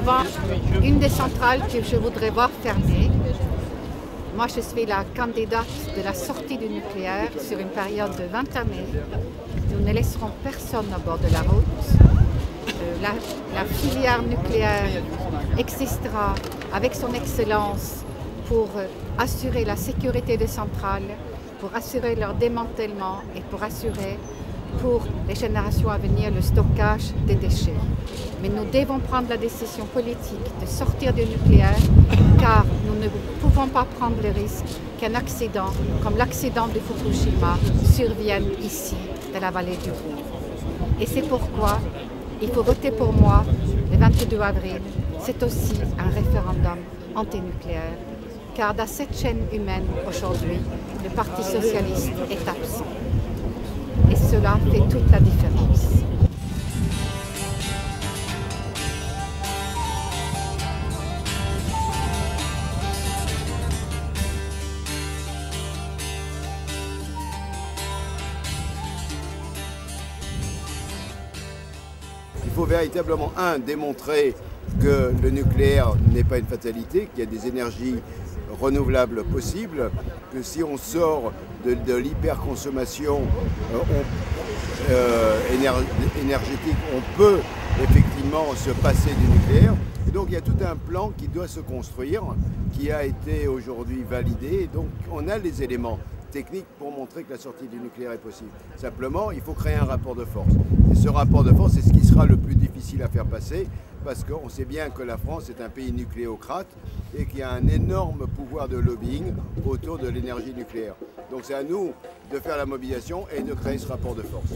devant une des centrales que je voudrais voir fermée. Moi, je suis la candidate de la sortie du nucléaire sur une période de 20 années. Nous ne laisserons personne à bord de la route. La filière nucléaire existera avec son excellence pour assurer la sécurité des centrales, pour assurer leur démantèlement et pour assurer pour les générations à venir le stockage des déchets. Mais nous devons prendre la décision politique de sortir du nucléaire car nous ne pouvons pas prendre le risque qu'un accident comme l'accident de Fukushima survienne ici, dans la vallée du Ruhr. Et c'est pourquoi il faut voter pour moi le 22 avril. C'est aussi un référendum antinucléaire car dans cette chaîne humaine aujourd'hui, le Parti socialiste est absent. Et cela fait toute la différence. Il faut véritablement, démontrer que le nucléaire n'est pas une fatalité, qu'il y a des énergies renouvelables possibles, que si on sort de l'hyperconsommation énergétique, on peut effectivement se passer du nucléaire. Et donc il y a tout un plan qui doit se construire, qui a été aujourd'hui validé. Et donc on a les éléments techniques pour montrer que la sortie du nucléaire est possible. Simplement, il faut créer un rapport de force. Et ce rapport de force, c'est ce qui sera le plus difficile à faire passer, parce qu'on sait bien que la France est un pays nucléocrate et qu'il y a un énorme pouvoir de lobbying autour de l'énergie nucléaire. Donc c'est à nous de faire la mobilisation et de créer ce rapport de force.